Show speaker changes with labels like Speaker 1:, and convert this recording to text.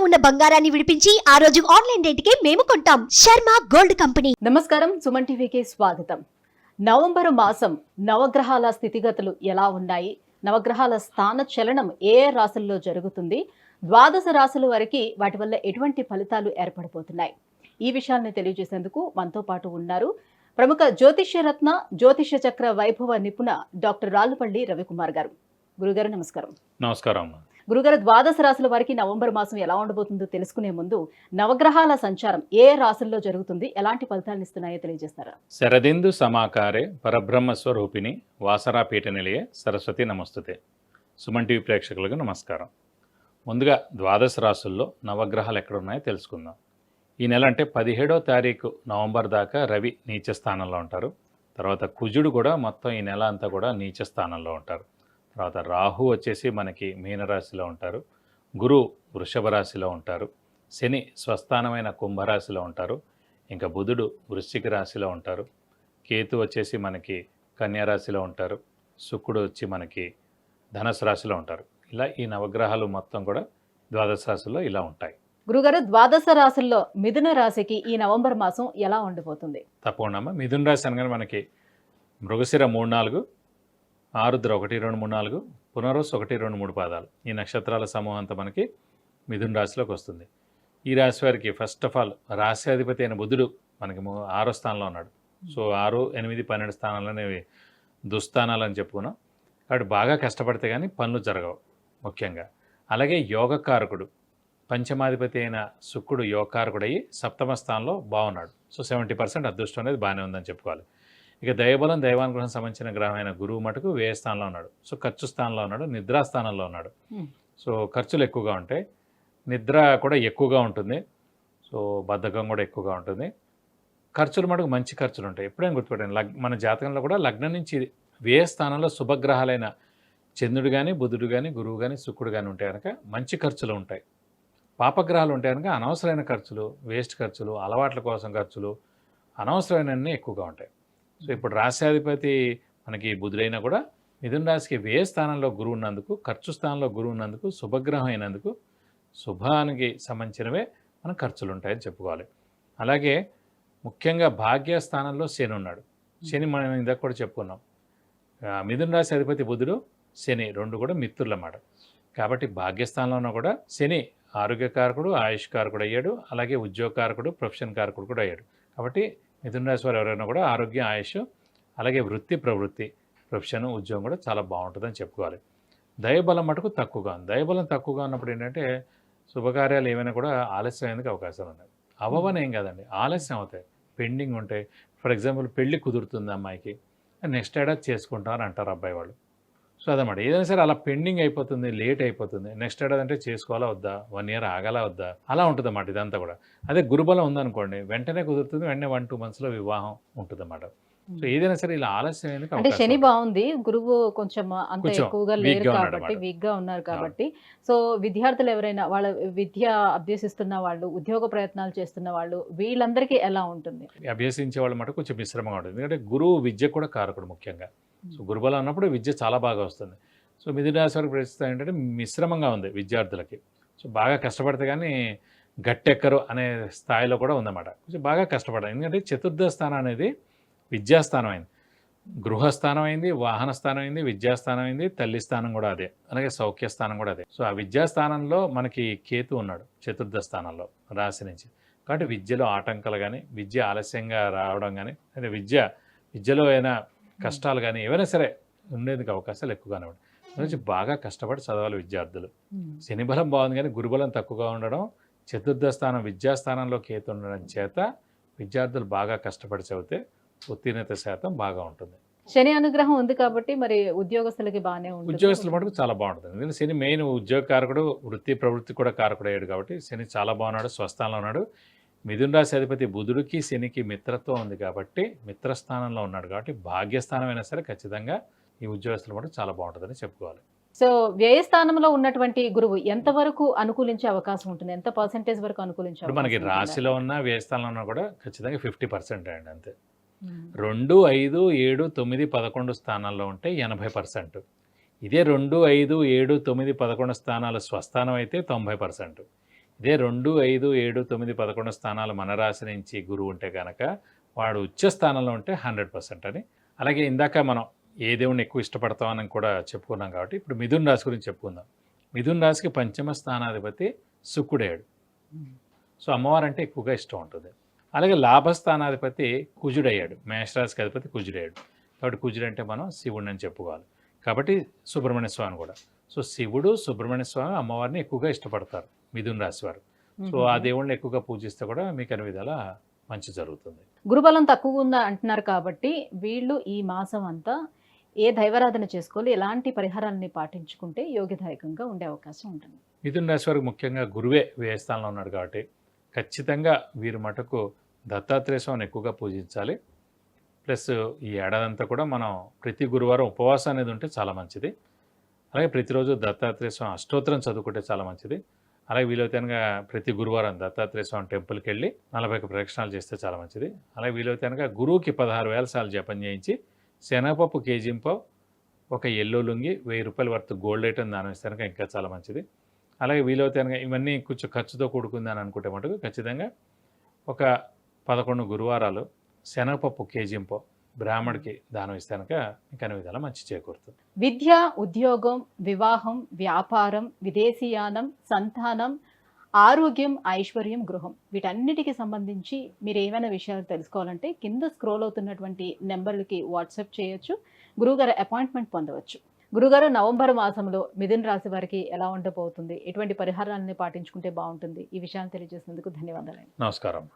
Speaker 1: ఉన్న బంగారాన్ని విడిపించి ఆ రోజు ఆన్లైన్ రేటుకే మేము కొంటాం. Sharma gold company.
Speaker 2: నమస్కారం, సుమన్ టీవీకి స్వాగతం. నవంబరు మాసం నవగ్రహాల స్థితిగతులు ఎలా ఉన్నాయి, నవగ్రహాల స్థాన చలనం ఏ రాశుల్లో జరుగుతుంది, ద్వాదశ రాశుల వరకు వాటి వల్ల ఎటువంటి ఫలితాలు ఏర్పడబోతున్నాయి, ఈ విషయాన్ని తెలియజేసేందుకు మనతో పాటు ఉన్నారు ప్రముఖ జ్యోతిష్య రత్న జ్యోతిష్య చక్ర వైభవ నిపుణ డాక్టర్ రాళ్లపల్లి రవికుమార్ గారు. గురుగారు నమస్కారం.
Speaker 3: నమస్కారం.
Speaker 2: గురుగారు, ద్వాదశ రాశుల వారికి నవంబర్ మాసం ఎలా ఉండబోతుందో తెలుసుకునే ముందు నవగ్రహాల సంచారం ఏ రాశుల్లో జరుగుతుంది, ఎలాంటి ఫలితాలను ఇస్తున్నాయో తెలియజేస్తారా?
Speaker 3: శరదిందు సమాకారే పరబ్రహ్మ స్వరూపిణి వాసరాపీఠ నిలయే సరస్వతి నమస్తుతే. సుమన్ టీవీ ప్రేక్షకులకు నమస్కారం. ముందుగా ద్వాదశ రాశుల్లో నవగ్రహాలు ఎక్కడున్నాయో తెలుసుకుందాం. ఈ నెల అంటే 17వ తారీఖు నవంబర్ దాకా రవి నీచ స్థానంలో ఉంటారు. తర్వాత కుజుడు కూడా మొత్తం ఈ నెల అంతా కూడా నీచ స్థానంలో ఉంటారు. తర్వాత రాహు వచ్చేసి మనకి మీనరాశిలో ఉంటారు, గురు వృషభ రాశిలో ఉంటారు, శని స్వస్థానమైన కుంభరాశిలో ఉంటారు, ఇంకా బుధుడు వృశ్చిక రాశిలో ఉంటారు, కేతు వచ్చేసి మనకి కన్యారాశిలో ఉంటారు, శుక్రుడు వచ్చి మనకి ధనుసు రాశిలో ఉంటారు. ఇలా ఈ నవగ్రహాలు మొత్తం కూడా ద్వాదశ రాశుల్లో ఇలా ఉంటాయి.
Speaker 2: గురుగారు, ద్వాదశ రాశుల్లో మిథున రాశికి ఈ నవంబర్ మాసం ఎలా ఉండబోతుంది?
Speaker 3: తప్పకుండా. మిథున రాశి అనగానే మనకి మృగశిర 3-4, ఆరుద్ర 1-2-3-4, పునరుస్ 1-2-3 పాదాలు, ఈ నక్షత్రాల సమూహం అంతా మనకి మిథున రాశిలోకి వస్తుంది. ఈ రాశి వారికి ఫస్ట్ ఆఫ్ ఆల్ రాశ్యాధిపతి అయిన బుధుడు మనకి 6వ స్థానంలో ఉన్నాడు. సో 6, 8, 12 స్థానాలు అనేవి దుస్థానాలు అని చెప్పుకున్నాం. కాబట్టి బాగా కష్టపడితే కానీ పనులు జరగవు ముఖ్యంగా. అలాగే యోగకారకుడు పంచమాధిపతి అయిన శుక్రుడు యోగకారకుడు అయ్యి 7వ స్థానంలో బాగున్నాడు. సో 70% అదృష్టం అనేది బాగానే ఉందని చెప్పుకోవాలి. ఇక దైవబలం దైవానుగ్రహం సంబంధించిన గ్రహమైన గురువు మటుకు వ్యయ స్థానంలో ఉన్నాడు. సో ఖర్చు స్థానంలో ఉన్నాడు, నిద్రా స్థానంలో ఉన్నాడు. సో ఖర్చులు ఎక్కువగా ఉంటాయి, నిద్ర కూడా ఎక్కువగా ఉంటుంది, సో బద్ధకం కూడా ఎక్కువగా ఉంటుంది. ఖర్చులు మటుకు మంచి ఖర్చులు ఉంటాయి. ఎప్పుడైనా గుర్తుపెట్టండి, మన జాతకంలో కూడా లగ్నం నుంచి వ్యయ స్థానంలో శుభగ్రహాలైన చంద్రుడు కానీ బుధుడు కానీ గురువు కానీ శుక్రుడు కానీ ఉంటే కనుక మంచి ఖర్చులు ఉంటాయి. పాపగ్రహాలు ఉంటే కనుక అనవసరమైన ఖర్చులు, వేస్ట్ ఖర్చులు, అలవాట్ల కోసం ఖర్చులు, అనవసరమైనవన్నీ ఎక్కువగా ఉంటాయి. సో ఇప్పుడు రాశ్యాధిపతి మనకి బుధుడైనా కూడా మిథున రాశికి వ్యయ స్థానంలో గురువు ఉన్నందుకు, ఖర్చు స్థానంలో గురువు ఉన్నందుకు, శుభగ్రహం అయినందుకు శుభానికి సంబంధించినవే మన ఖర్చులు ఉంటాయని చెప్పుకోవాలి. అలాగే ముఖ్యంగా భాగ్యస్థానంలో శని ఉన్నాడు. శని మనం ఇందాక కూడా చెప్పుకున్నాం. మిథున రాశి అధిపతి బుధుడు, శని రెండు కూడా మిత్రులు అన్నమాట. కాబట్టి భాగ్యస్థానంలో కూడా శని ఆరోగ్యకారకుడు, ఆయుష్కారకుడు అయ్యాడు. అలాగే ఉద్యోగకారకుడు, ప్రొఫెషన్ కారకుడు కూడా అయ్యాడు. కాబట్టి మిథున రాశి వారు ఎవరైనా కూడా ఆరోగ్యం, ఆయుష్, అలాగే వృత్తి, ప్రవృత్తి, ప్రొఫెషన్, ఉద్యోగం కూడా చాలా బాగుంటుందని చెప్పుకోవాలి. దైవబలం మటుకు తక్కువగా ఉంది. దైవబలం తక్కువగా ఉన్నప్పుడు ఏంటంటే శుభకార్యాలు ఏమైనా కూడా ఆలస్యం అయ్యేందుకు అవకాశాలు ఉన్నాయి. అవ్వని ఏం కాదండి, ఆలస్యం అవుతాయి, పెండింగ్ ఉంటాయి. ఫర్ ఎగ్జాంపుల్ పెళ్ళి కుదురుతుంది అమ్మాయికి, నెక్స్ట్ ఏడాది చేసుకుంటామని అంటారు అబ్బాయి వాళ్ళు. సో అదన్నమాట. ఏదైనా సరే అలా పెండింగ్ అయిపోతుంది, లేట్ అయిపోతుంది. నెక్స్ట్ ఏడాది అంటే చేసుకోవాలా వద్దా, 1 year ఆగాలా వద్దా, అలా ఉంటుంది అన్నమాట ఇదంతా కూడా. అదే గురుబలం ఉందనుకోండి, వెంటనే కుదురుతుంది, వెంటనే 1-2 monthsలో వివాహం ఉంటుంది అన్నమాట. సో ఏదైనా సరే ఇలా ఆలస్యం అయ్యేందుకు
Speaker 2: అంటే శని బాగుంది, గురువు కొంచెం అంత
Speaker 3: కొంచెం
Speaker 2: ఎక్కువగా లేరు కాబట్టి, వీక్ గా ఉన్నారు కాబట్టి. సో విద్యార్థులు ఎవరైనా వాళ్ళ విద్య అభ్యసిస్తున్న వాళ్ళు, ఉద్యోగ ప్రయత్నాలు చేస్తున్న వాళ్ళు, వీళ్ళందరికీ ఎలా ఉంటుంది?
Speaker 3: అభ్యసించే వాళ్ళ మటుకు కొంచెం మిశ్రమంగా ఉంటుంది. ఎందుకంటే గురువు విద్య కూడా కారకుడు ముఖ్యంగా. సో గురుబలం ఉన్నప్పుడు విద్య చాలా బాగా వస్తుంది. సో మిథున రాశి వారికి పరిస్థితి ఏంటంటే మిశ్రమంగా ఉంది విద్యార్థులకి. సో బాగా కష్టపడితే కానీ గట్టెక్కరు అనే స్థాయిలో కూడా ఉందన్నమాట. కొంచెం బాగా కష్టపడాలి. ఎందుకంటే చతుర్థ స్థానం అనేది విద్యాస్థానం అయింది, గృహస్థానం అయింది, వాహన స్థానం అయింది, విద్యాస్థానం అయింది, తల్లి స్థానం కూడా అదే, అలాగే సౌఖ్యస్థానం కూడా అదే. సో ఆ విద్యాస్థానంలో మనకి కేతు ఉన్నాడు చతుర్థ స్థానంలో రాశి నుంచి. కాబట్టి విద్యలో ఆటంకాలు కానీ, విద్య ఆలస్యంగా రావడం కానీ, అంటే విద్యలో అయినా కష్టాలు కానీ ఏవైనా సరే ఉండేందుకు అవకాశాలు ఎక్కువగానే ఉంటాయి. నుంచి బాగా కష్టపడి చదవాలి విద్యార్థులు. శని బలం బాగుంది కానీ గురుబలం తక్కువగా ఉండడం, చతుర్థ స్థానం విద్యాస్థానంలో కేతు ఉండడం చేత విద్యార్థులు బాగా కష్టపడి చదివితే ఉత్తీర్ణత శాతం బాగా ఉంటుంది.
Speaker 2: శని అనుగ్రహం ఉంది కాబట్టి మరి ఉద్యోగస్తులకి బాగానే ఉంటుంది.
Speaker 3: ఉద్యోగస్తుల మటుకు చాలా బాగుంటుంది. ఎందుకంటే శని మెయిన్ ఉద్యోగ కారకుడు, వృత్తి ప్రవృత్తి కూడా కారకుడు అయ్యాడు. కాబట్టి శని చాలా బాగున్నాడు, స్వస్థానంలో ఉన్నాడు. మిథున రాశి అధిపతి బుధుడికి శనికి మిత్రత్వం ఉంది కాబట్టి మిత్రస్థానంలో ఉన్నాడు. కాబట్టి భాగ్యస్థానం అయినా సరే ఖచ్చితంగా ఈ ఉద్యోగస్తుల మటుకు చాలా బాగుంటుందని చెప్పుకోవాలి.
Speaker 2: సో వ్యయస్థానంలో ఉన్నటువంటి గురువు ఎంతవరకు అనుకూలించే అవకాశం ఉంటుంది, ఎంత పర్సెంటేజ్ వరకు అనుకూలించే
Speaker 3: ఇప్పుడు మనకి రాశిలో ఉన్న వ్యయస్థానంలో ఉన్నా కూడా ఖచ్చితంగా 50% అండి, అంతే. 2, 5, 7, 9, 11 స్థానాల్లో ఉంటే 80%. ఇదే 2, 5, 7, 9, 11 స్థానాలు స్వస్థానం అయితే 90%. ఇదే 2, 5, 7, 9, 11 స్థానాలు మన రాశి నుంచి గురువు ఉంటే కనుక వాడు ఉచ్చ స్థానంలో ఉంటే 100% అని. అలాగే ఇందాక మనం ఏ దేవుడిని ఎక్కువ ఇష్టపడతామని కూడా చెప్పుకున్నాం కాబట్టి ఇప్పుడు మిథున రాశి గురించి చెప్పుకుందాం. మిథున రాశికి పంచమ స్థానాధిపతి శుక్రుడయ్యాడు. సో అమ్మవారంటే ఎక్కువగా ఇష్టం ఉంటుంది. అలాగే లాభస్థానాధిపతి కుజుడయ్యాడు. మేషరాశికి అధిపతి కుజుడయ్యాడు. కాబట్టి కుజుడు అంటే మనం శివుడిని అని చెప్పుకోవాలి. కాబట్టి సుబ్రహ్మణ్య స్వామి కూడా. సో శివుడు, సుబ్రహ్మణ్య స్వామి అమ్మవారిని ఎక్కువగా ఇష్టపడతారు మిథున రాశి వారు. సో ఆ దేవుళ్ళని ఎక్కువగా పూజిస్తే కూడా మీకు అన్ని విధాలా మంచి జరుగుతుంది.
Speaker 2: గురుబలం తక్కువ ఉందా అంటున్నారు కాబట్టి వీళ్ళు ఈ మాసం అంతా ఏ దైవారాధన చేసుకోవాలి, ఎలాంటి పరిహారాలని పాటించుకుంటే యోగ్యదాయకంగా ఉండే అవకాశం ఉంటుంది?
Speaker 3: మిథున రాశి వారికి ముఖ్యంగా గురువే వ్యయస్థానంలో ఉన్నాడు కాబట్టి ఖచ్చితంగా వీరు మటుకు దత్తాత్రేయ స్వామిని ఎక్కువగా పూజించాలి. ప్లస్ ఈ ఏడాదంతా కూడా మనం ప్రతి గురువారం ఉపవాసం అనేది ఉంటే చాలా మంచిది. అలాగే ప్రతిరోజు దత్తాత్రేయ స్వామి అష్టోత్తరం చదువుకుంటే చాలా మంచిది. అలాగే వీలైతే ప్రతి గురువారం దత్తాత్రేయ స్వామి టెంపుల్కి వెళ్ళి 40 ప్రదక్షిణాలు చేస్తే చాలా మంచిది. అలాగే వీలైతే గురువుకి 16,000 సార్లు జపం చేయించి శనగపప్పు కేజీంపో, ఒక ఎల్లో లుంగి, 1000 రూపాయల వర్త్ గోల్డ్ ఐటమ్ దానం ఇస్తే కనుక ఇంకా చాలా మంచిది. అలాగే వీలైతే ఇవన్నీ కొంచెం ఖర్చుతో కూడుకుందని అనుకుంటే మటుకు ఖచ్చితంగా ఒక 11 గురువారాలు శనగపప్పు కేజీంపో బ్రాహ్మడికి దానం ఇస్తే కనుక మీకు అన్ని విధాలా మంచి చేకూరుతుంది.
Speaker 2: విద్య, ఉద్యోగం, వివాహం, వ్యాపారం, విదేశీయానం, సంతానం, ఆరోగ్యం, ఐశ్వర్యం, గృహం వీటన్నిటికి సంబంధించి మీరు ఏమైనా విషయాలు తెలుసుకోవాలంటే కింద స్క్రోల్ అవుతున్నటువంటి నెంబర్లకి వాట్సాప్ చేయొచ్చు. గురువుగారు అపాయింట్మెంట్ పొందవచ్చు. గురుగారు, నవంబర్ మాసంలో మిథున రాశి వారికి ఎలా ఉండబోతుంది, ఎటువంటి పరిహారాలని పాటించుకుంటే బాగుంటుంది, ఈ విషయాన్ని తెలియజేసినందుకు ధన్యవాదాలు.
Speaker 3: నమస్కారం.